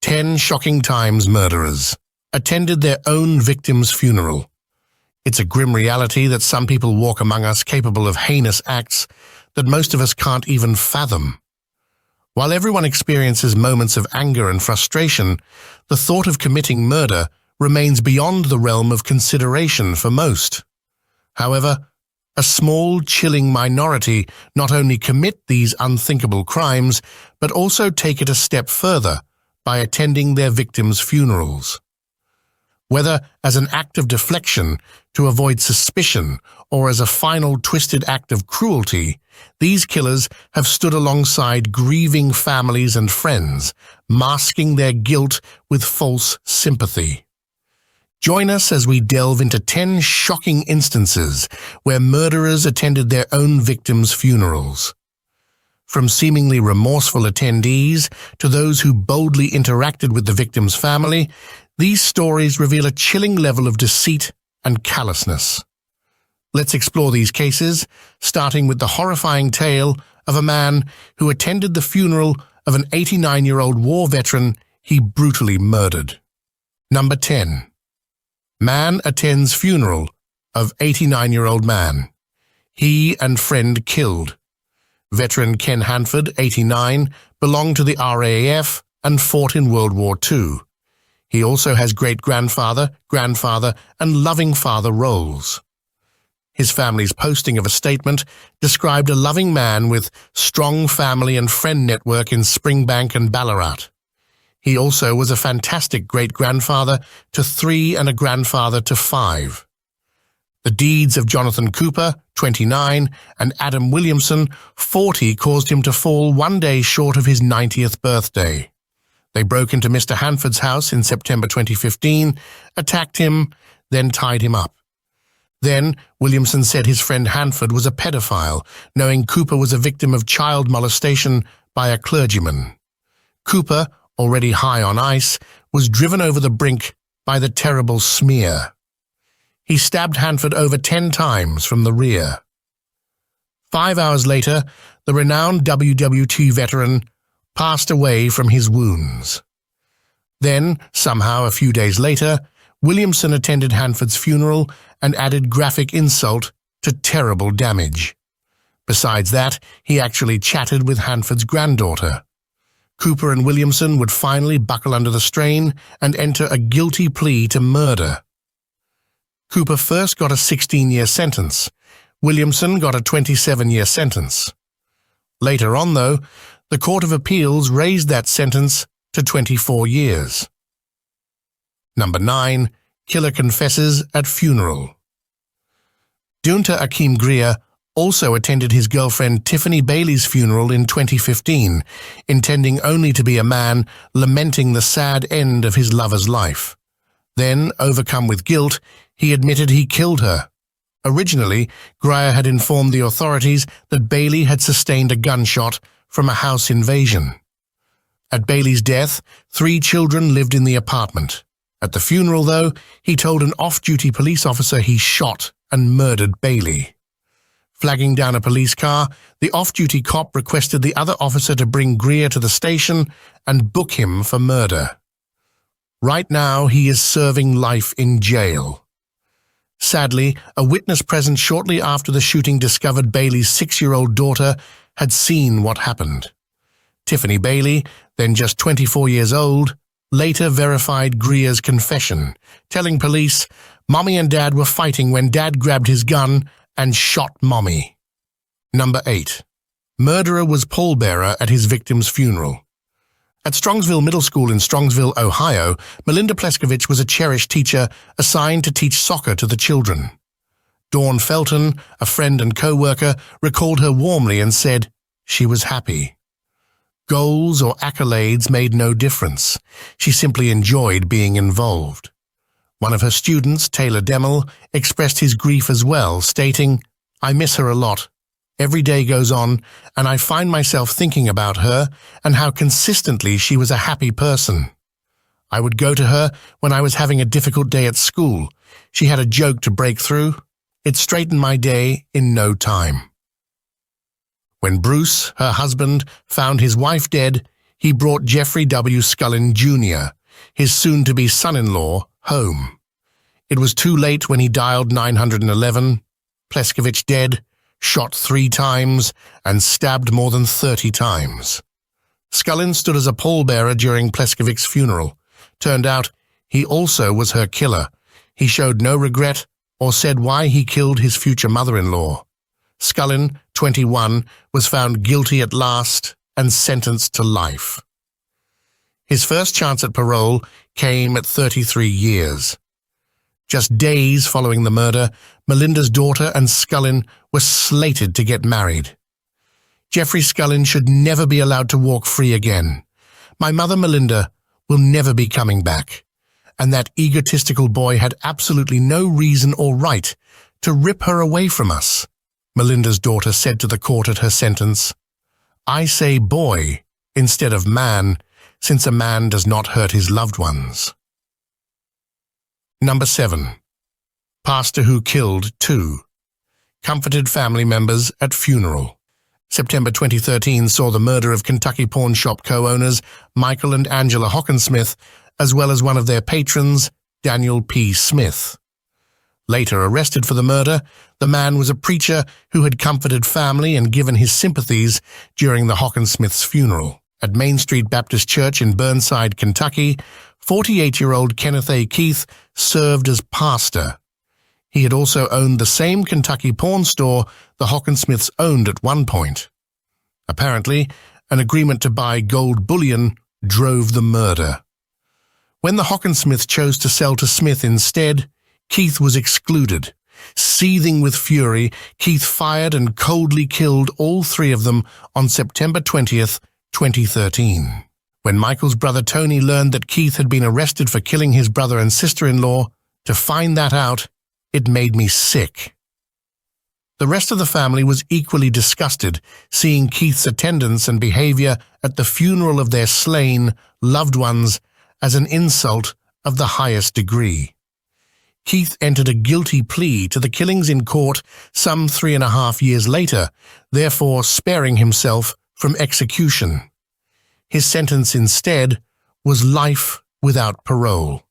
10 Shocking Times Murderers attended their own victim's funeral. It's a grim reality that some people walk among us capable of heinous acts that most of us can't even fathom. While everyone experiences moments of anger and frustration, the thought of committing murder remains beyond the realm of consideration for most. However, a small, chilling minority not only commit these unthinkable crimes, but also take it a step further by attending their victims' funerals. Whether as an act of deflection to avoid suspicion or as a final twisted act of cruelty, these killers have stood alongside grieving families and friends, masking their guilt with false sympathy. Join us as we delve into 10 shocking instances where murderers attended their own victims' funerals. From seemingly remorseful attendees to those who boldly interacted with the victim's family, these stories reveal a chilling level of deceit and callousness. Let's explore these cases, starting with the horrifying tale of a man who attended the funeral of an 89-year-old war veteran he brutally murdered. Number 10. Man attends funeral of 89-year-old man. He and friend killed. Veteran Ken Hanford, 89, belonged to the RAF and fought in World War II. He also has great-grandfather, grandfather, and loving father roles. His family's posting of a statement described a loving man with strong family and friend network in Springbank and Ballarat. He also was a fantastic great-grandfather to 3 and a grandfather to 5. The deeds of Jonathan Cooper, 29, and Adam Williamson, 40, caused him to fall one day short of his 90th birthday. They broke into Mr. Hanford's house in September 2015, attacked him, then tied him up. Then, Williamson said his friend Hanford was a pedophile, knowing Cooper was a victim of child molestation by a clergyman. Cooper, already high on ice, was driven over the brink by the terrible smear. He stabbed Hanford over 10 times from the rear. 5 hours later, the renowned WWII veteran passed away from his wounds. Then, somehow a few days later, Williamson attended Hanford's funeral and added graphic insult to terrible damage. Besides that, he actually chatted with Hanford's granddaughter. Cooper and Williamson would finally buckle under the strain and enter a guilty plea to murder. Cooper first got a 16-year sentence. Williamson got a 27-year sentence. Later on, though, the Court of Appeals raised that sentence to 24 years. Number 9. Killer confesses at funeral. Dunta Akim Greer also attended his girlfriend Tiffany Bailey's funeral in 2015, intending only to be a man lamenting the sad end of his lover's life. Then, overcome with guilt, he admitted he killed her. Originally, Greer had informed the authorities that Bailey had sustained a gunshot from a house invasion. At Bailey's death, 3 children lived in the apartment. At the funeral, though, he told an off-duty police officer he shot and murdered Bailey. Flagging down a police car, the off-duty cop requested the other officer to bring Greer to the station and book him for murder. Right now, he is serving life in jail. Sadly, a witness present shortly after the shooting discovered Bailey's 6-year-old daughter had seen what happened. Tiffany Bailey, then just 24 years old, later verified Greer's confession, telling police, "Mommy and Dad were fighting when Dad grabbed his gun and shot Mommy." Number 8. Murderer was pallbearer at his victim's funeral. At Strongsville Middle School in Strongsville, Ohio, Melinda Pleskovich was a cherished teacher assigned to teach soccer to the children. Dawn Felton, a friend and co-worker, recalled her warmly and said she was happy. Goals or accolades made no difference. She simply enjoyed being involved. One of her students, Tailor, expressed his grief as well, stating, "I miss her a lot. Every day goes on, and I find myself thinking about her and how consistently she was a happy person. I would go to her when I was having a difficult day at school. She had a joke to break through. It straightened my day in no time." When Bruce, her husband, found his wife dead, he brought Jeffrey W. Scullin, Jr., his soon-to-be son-in-law, home. It was too late when he dialed 911, Pleskovich dead, shot 3 times, and stabbed more than 30 times. Scullin stood as a pallbearer during Pleskovich's funeral. Turned out, he also was her killer. He showed no regret or said why he killed his future mother-in-law. Scullin, 21, was found guilty at last and sentenced to life. His first chance at parole came at 33 years. Just days following the murder, Melinda's daughter and Scullin were slated to get married. Jeffrey Scullin should never be allowed to walk free again. My mother Melinda will never be coming back, and that egotistical boy had absolutely no reason or right to rip her away from us. Melinda's daughter said to the court at her sentence, "I say boy instead of man, since a man does not hurt his loved ones." Number 7. Pastor who killed 2. Comforted family members at funeral. September 2013 saw the murder of Kentucky pawn shop co-owners Michael and Angela Hockensmith, as well as one of their patrons, Daniel P. Smith. Later arrested for the murder, the man was a preacher who had comforted family and given his sympathies during the Hockensmiths' funeral. At Main Street Baptist Church in Burnside, Kentucky, 48-year-old Kenneth A. Keith served as pastor. He had also owned the same Kentucky pawn store the Hockensmiths owned at one point. Apparently, an agreement to buy gold bullion drove the murder. When the Hockensmiths chose to sell to Smith instead, Keith was excluded. Seething with fury, Keith fired and coldly killed all 3 of them on September 20th, 2013. When Michael's brother Tony learned that Keith had been arrested for killing his brother and sister-in-law, to find that out, it made me sick. The rest of the family was equally disgusted, seeing Keith's attendance and behavior at the funeral of their slain loved ones as an insult of the highest degree. Keith entered a guilty plea to the killings in court some 3.5 years later, therefore sparing himself from execution. His sentence instead was life without parole.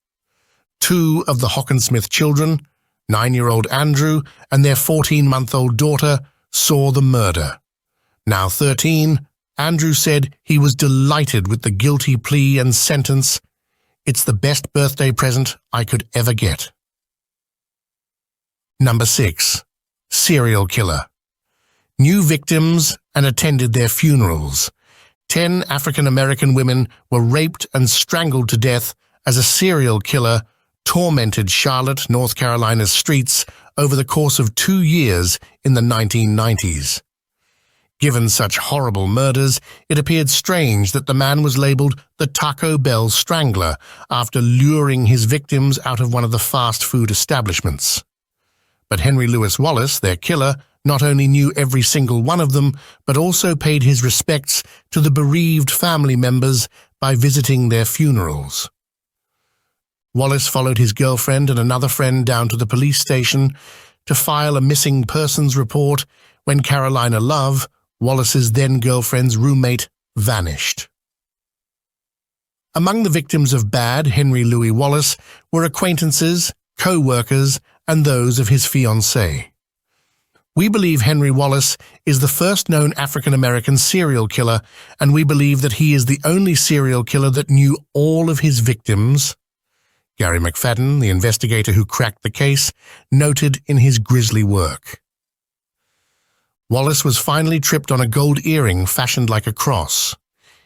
2 of the Hockensmith children, 9-year-old Andrew and their 14-month-old daughter, saw the murder. Now 13, Andrew said he was delighted with the guilty plea and sentence. "It's the best birthday present I could ever get." Number 6. Serial killer. New victims and attended their funerals. 10 African-American women were raped and strangled to death as a serial killer tormented Charlotte, North Carolina's streets over the course of 2 years in the 1990s. Given such horrible murders, it appeared strange that the man was labeled the Taco Bell Strangler after luring his victims out of one of the fast food establishments. But Henry Louis Wallace, their killer, not only knew every single one of them, but also paid his respects to the bereaved family members by visiting their funerals. Wallace followed his girlfriend and another friend down to the police station to file a missing persons report when Carolina Love, Wallace's then-girlfriend's roommate, vanished. Among the victims of bad Henry Louis Wallace were acquaintances, co-workers, and those of his fiancée. We believe Henry Wallace is the first known African-American serial killer, and we believe that he is the only serial killer that knew all of his victims. Gary McFadden, the investigator who cracked the case, noted in his grisly work. Wallace was finally tripped on a gold earring fashioned like a cross.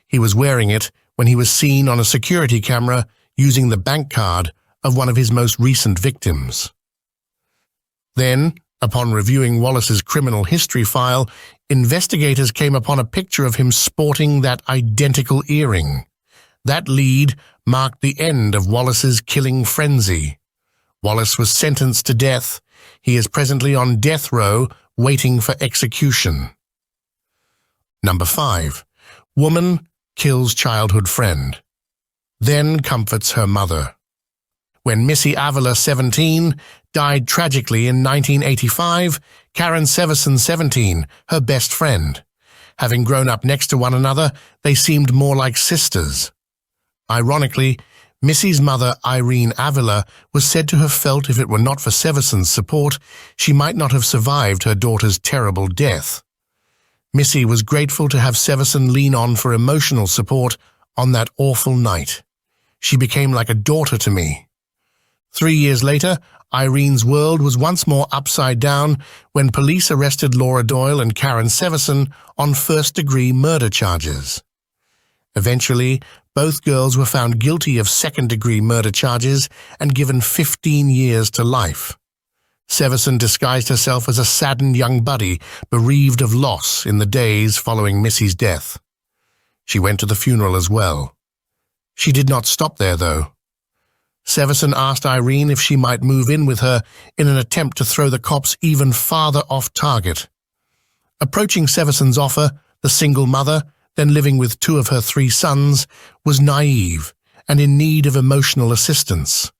He was wearing it when he was seen on a security camera using the bank card of one of his most recent victims. Then, upon reviewing Wallace's criminal history file, investigators came upon a picture of him sporting that identical earring. That lead marked the end of Wallace's killing frenzy. Wallace was sentenced to death. He is presently on death row, waiting for execution. Number 5. Woman kills childhood friend. Then comforts her mother. When Missy Avila, 17, died tragically in 1985, Karen Severson, 17, her best friend, Having grown up next to one another, they seemed more like sisters. Ironically, Missy's mother, Irene Avila, was said to have felt if it were not for Seveson's support, she might not have survived her daughter's terrible death. Missy was grateful to have Seveson lean on for emotional support on that awful night. She became like a daughter to me. 3 years later, Irene's world was once more upside down when police arrested Laura Doyle and Karen Seveson on first-degree murder charges. Eventually, both girls were found guilty of second-degree murder charges and given 15 years to life. Seveson disguised herself as a saddened young buddy, bereaved of loss in the days following Missy's death. She went to the funeral as well. She did not stop there, though. Seveson asked Irene if she might move in with her in an attempt to throw the cops even farther off target. Approaching Seveson's offer, the single mother, then living with 2 of her 3 sons, was naive and in need of emotional assistance.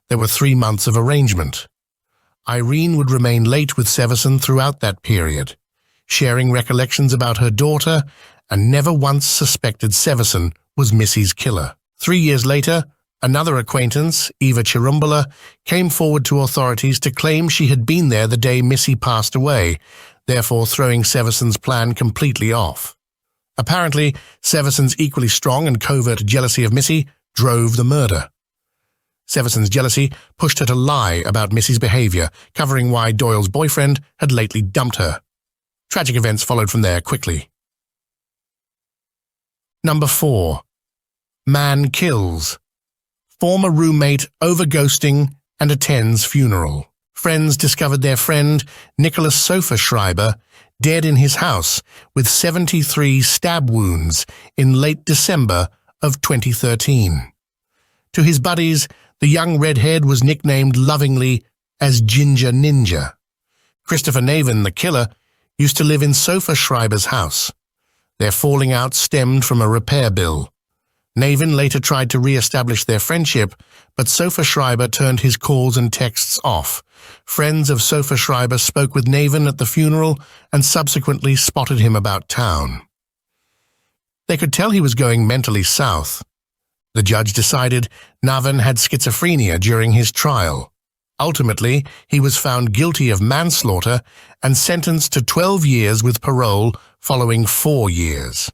There were 3 months of arrangement. Irene would remain late with Seveson throughout that period, sharing recollections about her daughter, and never once suspected Seveson was Missy's killer. 3 years later, another acquaintance, Eva Chirumbala, came forward to authorities to claim she had been there the day Missy passed away, therefore throwing Seveson's plan completely off. Apparently, Seveson's equally strong and covert jealousy of Missy drove the murder. Seveson's jealousy pushed her to lie about Missy's behavior, covering why Doyle's boyfriend had lately dumped her. Tragic events followed from there quickly. Number 4. Man kills. Former roommate over-ghosting and attends funeral. Friends discovered their friend, Nicholas Sofa-Schreiber, dead in his house with 73 stab wounds in late December of 2013. To his buddies, the young redhead was nicknamed lovingly as Ginger Ninja. Christopher Navin, the killer, used to live in Sofa-Schreiber's house. Their falling out stemmed from a repair bill. Navin later tried to re-establish their friendship, but Sofa-Schreiber turned his calls and texts off. Friends of Sofa-Schreiber spoke with Navin at the funeral and subsequently spotted him about town. They could tell he was going mentally south. The judge decided Navin had schizophrenia during his trial. Ultimately, he was found guilty of manslaughter and sentenced to 12 years with parole following 4 years.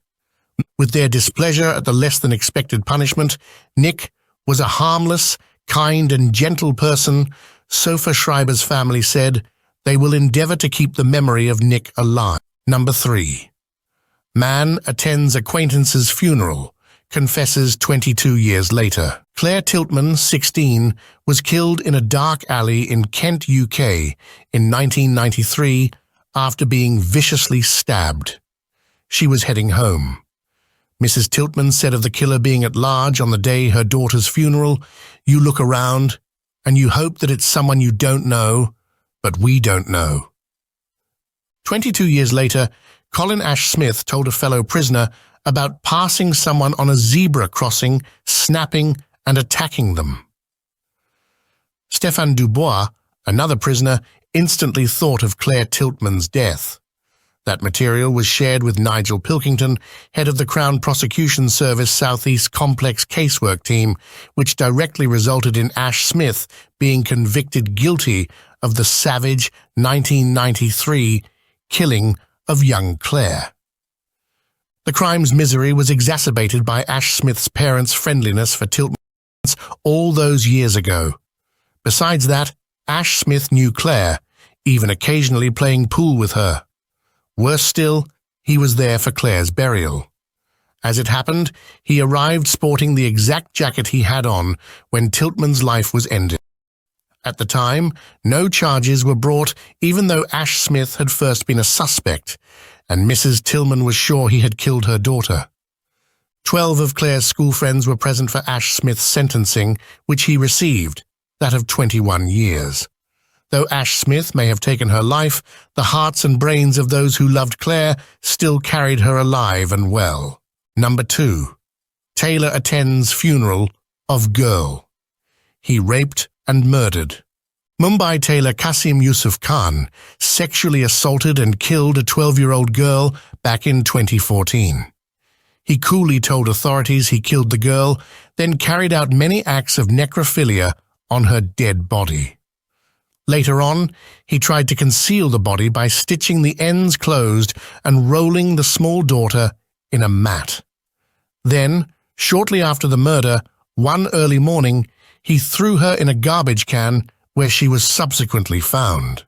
With their displeasure at the less-than-expected punishment, Nick was a harmless, kind and gentle person. Sofa-Schreiber's family said they will endeavor to keep the memory of Nick alive. Number 3. Man attends acquaintance's funeral, confesses 22 years later. Claire Tiltman, 16, was killed in a dark alley in Kent, UK in 1993 after being viciously stabbed. She was heading home. Mrs. Tiltman said of the killer being at large on the day her daughter's funeral, "You look around and you hope that it's someone you don't know, but we don't know." 22 years later, Colin Ash Smith told a fellow prisoner about passing someone on a zebra crossing, snapping and attacking them. Stéphane Dubois, another prisoner, instantly thought of Claire Tiltman's death. That material was shared with Nigel Pilkington, head of the Crown Prosecution Service Southeast Complex Casework Team, which directly resulted in Ash Smith being convicted guilty of the savage 1993 killing of young Claire. The crime's misery was exacerbated by Ash Smith's parents' friendliness for Tiltman all those years ago. Besides that, Ash Smith knew Claire, even occasionally playing pool with her. Worse still, he was there for Claire's burial. As it happened, he arrived sporting the exact jacket he had on when Tiltman's life was ended. At the time, no charges were brought, even though Ash Smith had first been a suspect, and Mrs. Tillman was sure he had killed her daughter. 12 of Claire's school friends were present for Ash Smith's sentencing, which he received, that of 21 years. Though Ash Smith may have taken her life, the hearts and brains of those who loved Claire still carried her alive and well. Number 2. Tailor attends funeral of girl. He raped and murdered. Mumbai tailor Qasim Yusuf Khan sexually assaulted and killed a 12-year-old girl back in 2014. He coolly told authorities he killed the girl, then carried out many acts of necrophilia on her dead body. Later on, he tried to conceal the body by stitching the ends closed and rolling the small daughter in a mat. Then, shortly after the murder, one early morning, he threw her in a garbage can where she was subsequently found.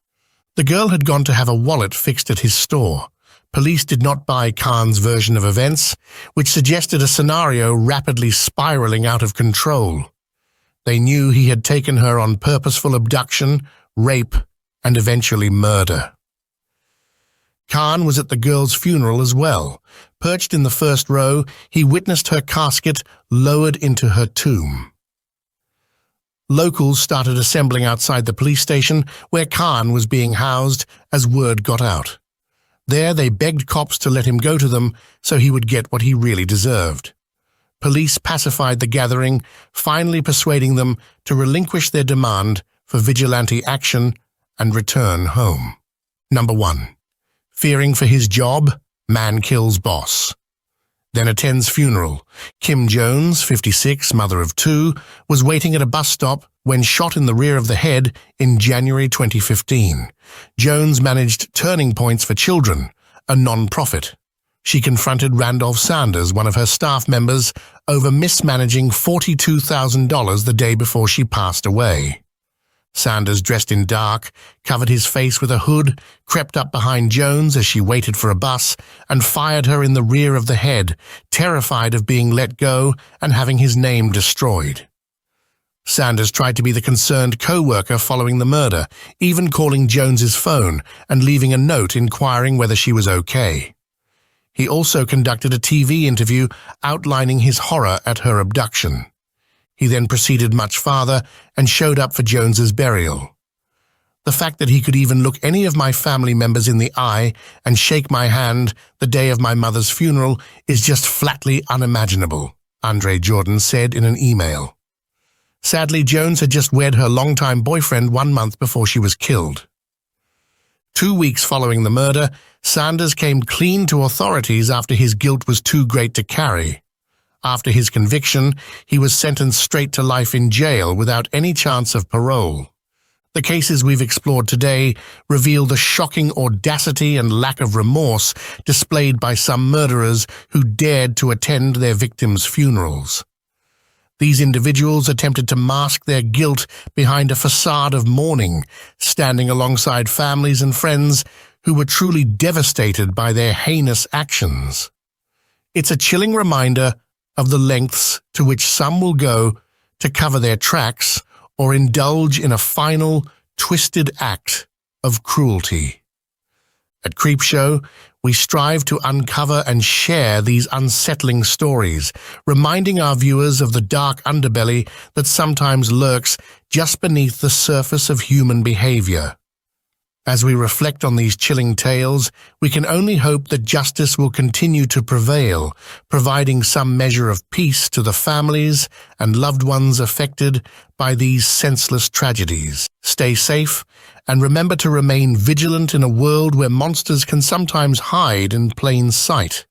The girl had gone to have a wallet fixed at his store. Police did not buy Khan's version of events, which suggested a scenario rapidly spiraling out of control. They knew he had taken her on purposeful abduction, rape, and eventually murder. Khan was at the girl's funeral as well. Perched in the first row, he witnessed her casket lowered into her tomb. Locals started assembling outside the police station where Khan was being housed as word got out. There they begged cops to let him go to them so he would get what he really deserved. Police pacified the gathering, finally persuading them to relinquish their demand for vigilante action and return home. Number 1. Fearing for his job, man kills boss. Then attends funeral. Kim Jones, 56, mother of 2, was waiting at a bus stop when shot in the rear of the head in January 2015. Jones managed Turning Points for Children, a non-profit. She confronted Randolph Sanders, one of her staff members, over mismanaging $42,000 the day before she passed away. Sanders, dressed in dark, covered his face with a hood, crept up behind Jones as she waited for a bus, and fired her in the rear of the head, terrified of being let go and having his name destroyed. Sanders tried to be the concerned co-worker following the murder, even calling Jones's phone and leaving a note inquiring whether she was okay. He also conducted a TV interview outlining his horror at her abduction. He then proceeded much farther and showed up for Jones's burial. The fact that he could even look any of my family members in the eye and shake my hand the day of my mother's funeral is just flatly unimaginable, Andre Jordan said in an email. Sadly, Jones had just wed her longtime boyfriend 1 month before she was killed. 2 weeks following the murder, Sanders came clean to authorities after his guilt was too great to carry. After his conviction, he was sentenced straight to life in jail without any chance of parole. The cases we've explored today reveal the shocking audacity and lack of remorse displayed by some murderers who dared to attend their victims' funerals. These individuals attempted to mask their guilt behind a facade of mourning, standing alongside families and friends who were truly devastated by their heinous actions. It's a chilling reminder of the lengths to which some will go to cover their tracks or indulge in a final, twisted act of cruelty. At Creepshow, we strive to uncover and share these unsettling stories, reminding our viewers of the dark underbelly that sometimes lurks just beneath the surface of human behavior. As we reflect on these chilling tales, we can only hope that justice will continue to prevail, providing some measure of peace to the families and loved ones affected by these senseless tragedies. Stay safe, and remember to remain vigilant in a world where monsters can sometimes hide in plain sight.